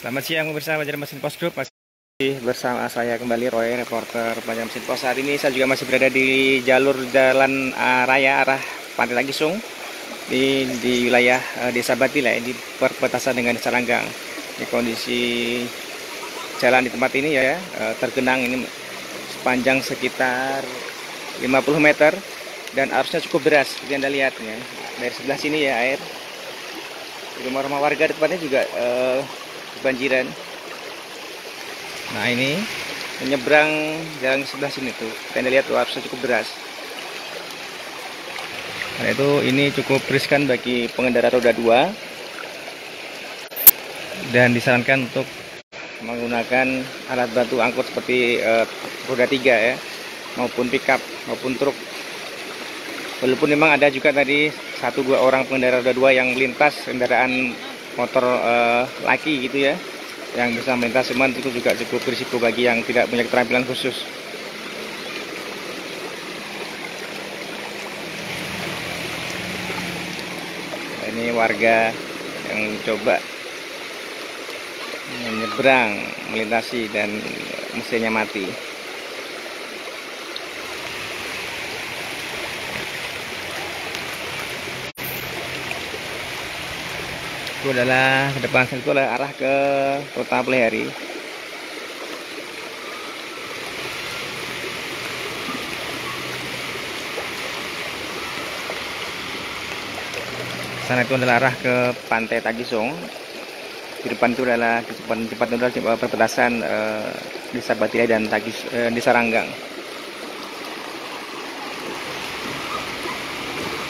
Selamat siang bersama Banjar Mesin Pos Group. Masih bersama saya kembali Roy, reporter Banjar Mesin Pos. Saat ini saya juga masih berada di jalur jalan raya arah Pantai Tagisung di wilayah Desa Batilai di perbatasan dengan Desa Ranggang. Di kondisi jalan di tempat ini ya tergenang ini sepanjang sekitar 50 meter dan arusnya cukup deras seperti Anda lihat ya. Dari sebelah sini ya air. Rumah-rumah warga di tempatnya juga kebanjiran. Nah ini menyeberang jalan sebelah sini tuh, Anda lihat tuh arusnya cukup deras. Karena itu ini cukup riskan bagi pengendara roda 2 dan disarankan untuk menggunakan alat bantu angkut seperti roda 3 ya, maupun pickup maupun truk. Walaupun memang ada juga tadi 1-2 orang pengendara roda 2 yang melintas kendaraan motor laki gitu ya, yang bisa melintas, cuman itu juga cukup berisiko bagi yang tidak punya keterampilan khusus. Nah, ini warga yang coba menyeberang melintasi dan mesinnya mati. Itu adalah ke depan itu adalah arah ke Kota Pelihari. Sana itu adalah arah ke Pantai Tagisung. Di depan itu adalah di depan itu adalah perbatasan Desa Batilai dan Desa Ranggang.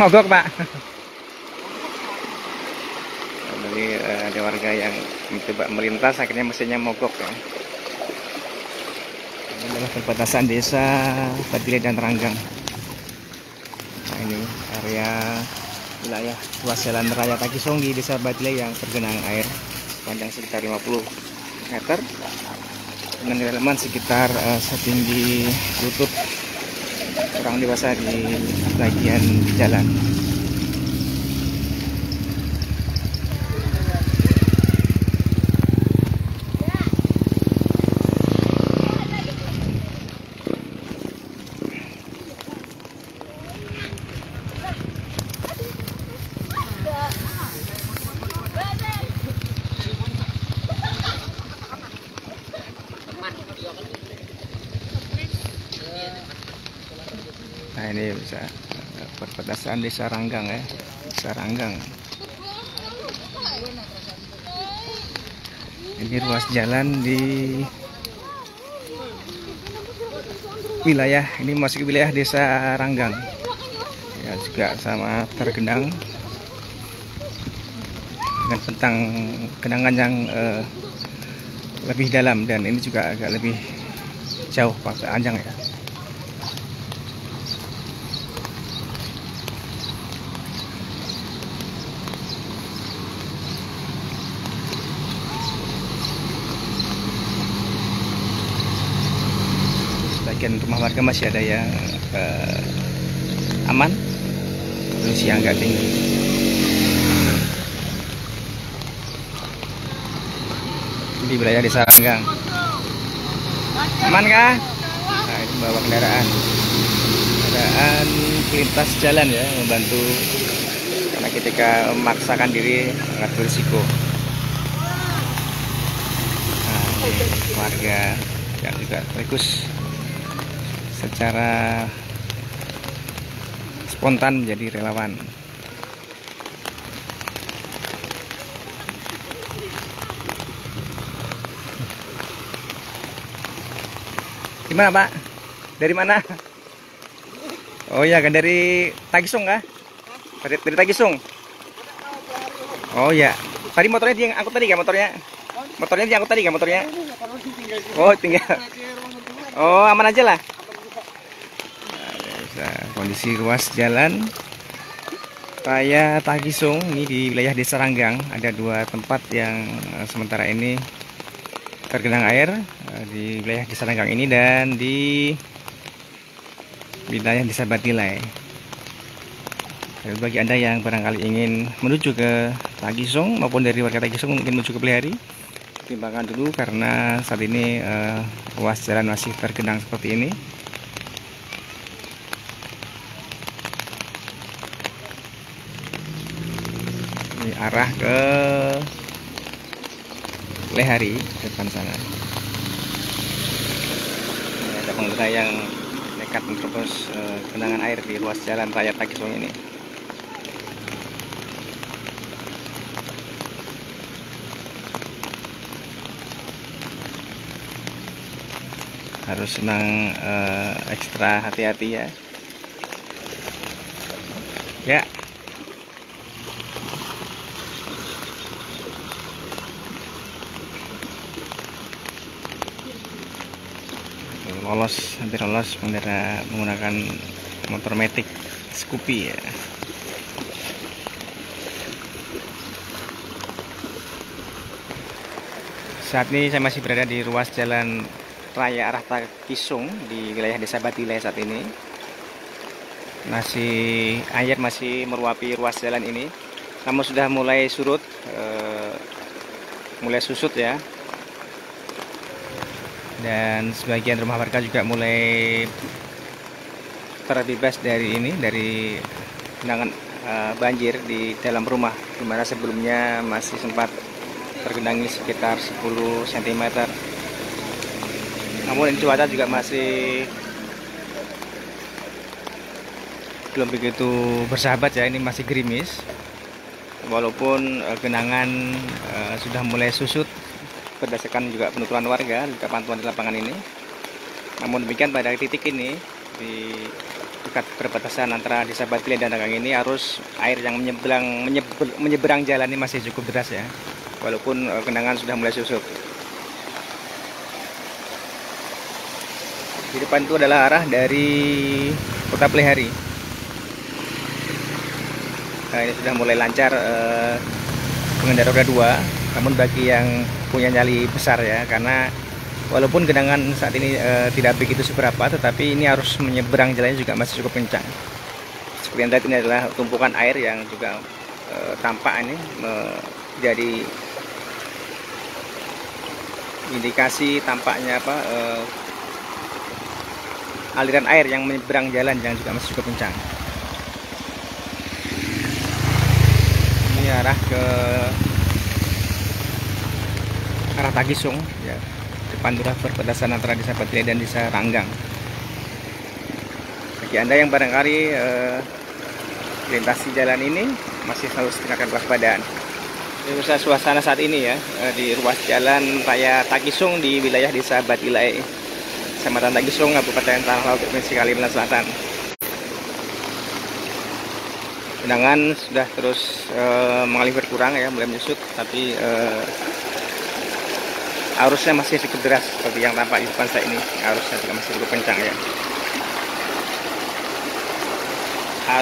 Mogok, Pak. Jadi ada warga yang mencoba melintas, akhirnya mesinnya mogok ya. Ini adalah perbatasan Desa Batilai dan Ranggang. Nah ini area wilayah ruas jalan raya Tagisung di Desa Batilai yang tergenang air sepanjang sekitar 50 meter dengan kedalaman sekitar setinggi lutut orang dewasa di bagian jalan. Nah ini bisa perbatasan Desa Ranggang ya, Desa Ranggang. Ini ruas jalan di wilayah ini, masuk wilayah Desa Ranggang. Ya juga sama tergenang dengan bentang genangan yang lebih dalam, dan ini juga agak lebih jauh panjang ya. Sebagian rumah warga masih ada yang aman, terus yang agak tinggi. Di wilayah Desa Ranggang. Aman kah? Nah ini bawa kendaraan pelintas jalan ya, membantu karena ketika memaksakan diri sangat berisiko. Nah ini warga yang juga terus secara spontan menjadi relawan. Gimana Pak? Dari mana? Oh ya kan dari Tagisung kah? Dari Tagisung. Oh ya. Tadi motornya diangkut tadi kan motornya? Motornya diangkut tadi kan motornya? Oh tinggal. Oh aman aja lah. Kondisi ruas jalan raya Tagisung ini di wilayah Desa Ranggang, ada 2 tempat yang sementara ini tergenang air, di wilayah Desa Ranggang ini dan di wilayah Desa Batilai. Bagi Anda yang barangkali ingin menuju ke Tagisung maupun dari warga Tagisung ingin menuju ke Pelihari, pertimbangan dulu karena saat ini ruas jalan masih tergenang seperti ini. Ini arah ke Lehari depan sana. Ini ada pengendara yang nekat menerobos genangan air di ruas jalan raya Tagisung ini. Harus senang ekstra hati-hati ya. Ya. Hampir lolos pengendara menggunakan motor matic Scoopy ya. Saat ini saya masih berada di ruas jalan raya arah Tagisung di wilayah Desa Batilai saat ini. Air masih meruapi ruas jalan ini, namun sudah mulai surut, mulai susut ya. Dan sebagian rumah warga juga mulai terbebas dari genangan banjir di dalam rumah, di mana sebelumnya masih sempat tergenangi sekitar 10 cm. Namun cuaca juga masih belum begitu bersahabat ya, ini masih gerimis. Walaupun genangan sudah mulai susut berdasarkan juga penuturan warga, juga pantauan di lapangan ini. Namun demikian pada titik ini di dekat perbatasan antara Desa Batilai dan Ranggang ini arus air yang menyeberang jalan ini masih cukup deras ya, walaupun genangan sudah mulai susut. Di depan itu adalah arah dari Kota Pelihari. Nah, ini sudah mulai lancar pengendara roda 2. Namun bagi yang punya nyali besar ya, karena walaupun genangan saat ini tidak begitu seberapa, tetapi ini harus menyeberang jalannya juga masih cukup kencang. Seperti yang lihat, ini adalah tumpukan air yang juga tampak ini menjadi indikasi tampaknya aliran air yang menyeberang jalan yang juga masih cukup kencang. Ini arah ke arah Tagisung ya, depan turah perbatasan antara Desa Batilai dan Desa Ranggang. Bagi Anda yang barangkali melintasi jalan ini, masih harus tingkatkan kewaspadaan. Ini suasana saat ini ya, di ruas jalan raya Tagisung di wilayah Desa Batilai, Kecamatan Tagisung, Kabupaten Tanah Laut, Provinsi Kalimantan Selatan. Genangan sudah terus mengalir berkurang ya, mulai menyusut, tapi arusnya masih cukup deras seperti yang tampak di depan saya ini. Arusnya juga masih cukup kencang ya.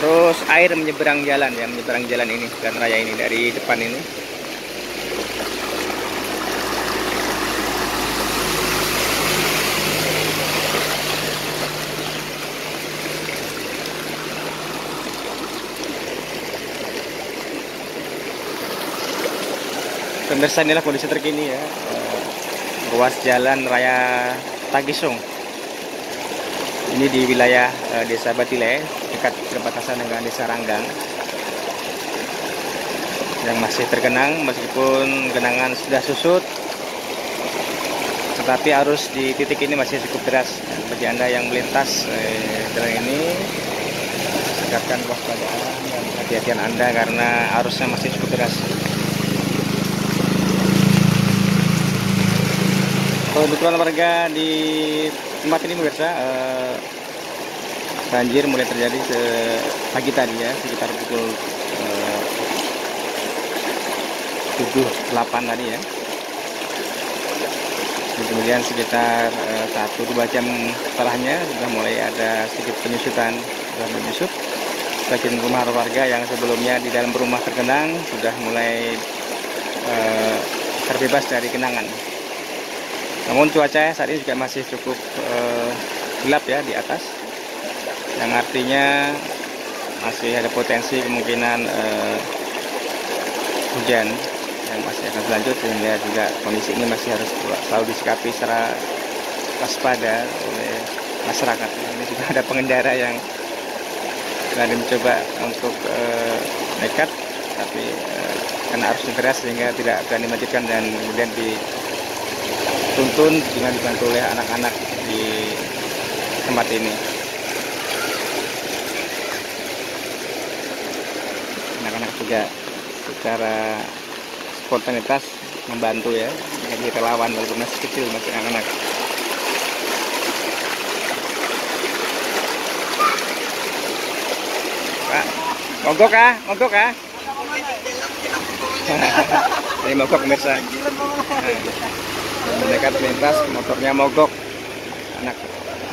Arus air menyeberang jalan ya, menyeberang jalan ini, jalan raya ini dari depan ini. Pemirsa, inilah kondisi terkini ya, ruas jalan raya Tagisung ini di wilayah Desa Batilai, dekat perbatasan dengan Desa Ranggang, yang masih tergenang meskipun genangan sudah susut, tetapi arus di titik ini masih cukup deras. Bagi Anda yang melintas jalan ini, tingkatkan kewaspadaan dan kehati-hatian Anda karena arusnya masih cukup deras. Kebetulan warga di tempat ini pemirsa, banjir mulai terjadi pagi tadi ya, sekitar pukul 7.08 tadi ya. Dan kemudian sekitar 1-2 jam setelahnya sudah mulai ada sedikit penyusutan, sudah menyusut. Sebagian rumah warga yang sebelumnya di dalam rumah tergenang sudah mulai terbebas dari genangan. Namun cuaca saat ini juga masih cukup gelap ya di atas, yang artinya masih ada potensi kemungkinan hujan ya, yang masih akan berlanjut, sehingga juga kondisi ini masih harus selalu disikapi secara waspada oleh masyarakat. Ini juga ada pengendara yang berani mencoba untuk nekat, tapi karena arusnya deras sehingga tidak berani melanjutkan dan kemudian dituntun dengan dibantu oleh anak-anak di tempat ini. Anak-anak juga secara spontanitas membantu ya, menjadi relawan walaupun masih kecil, masih anak-anak. Pak, mogok kah? Mogok kah? Ini mogok pemirsa. Mereka terlintas, motornya mogok. Anak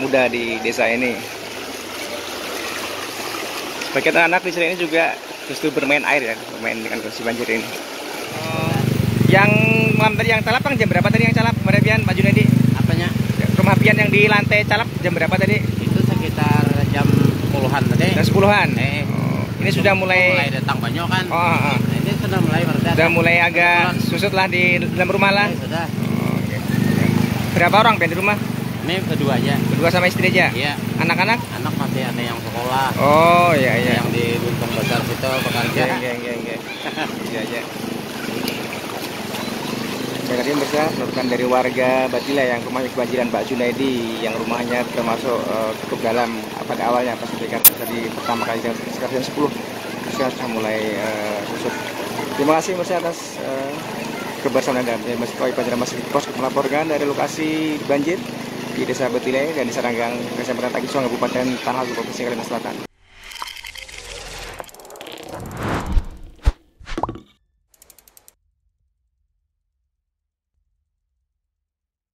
muda di desa ini. Sebagian anak di sini juga justru bermain air ya, bermain dengan kondisi banjir ini. Yang malam tadi yang calap jam berapa tadi yang calap? Merapian Pak Junedi? Apanya? Rumah pian yang di lantai calap jam berapa tadi? Itu sekitar jam 10-an tadi. Jam 10-an. Ini sudah mulai datang banyak kan? Oh. Nah, ini sudah mulai berarti. Sudah mulai agak susut lah di dalam rumah lah. Sudah. Oke. Berapa orang pian di rumah? Ini kedua aja. Berdua sama istri aja? Iya. Anak-anak? Anak masih ada yang sekolah. Oh iya. Yang di Luntong Besar situ bekerja. Iya. Tadi menurutkan dari warga Batila yang rumahnya kebanjiran Pak Junaidi, yang rumahnya termasuk cukup dalam pada awalnya pas ketika tadi pertama kali sekitar jam 10 sudah mulai susut. Terima kasih Mas atas kebersamaan Anda. Mas Koi Panjara Mas Pos melaporkan dari lokasi banjir di Desa Batila dan Desa Ranggang, Kecamatan Tagisong, Kabupaten Tanah Provinsi Kalimantan Selatan.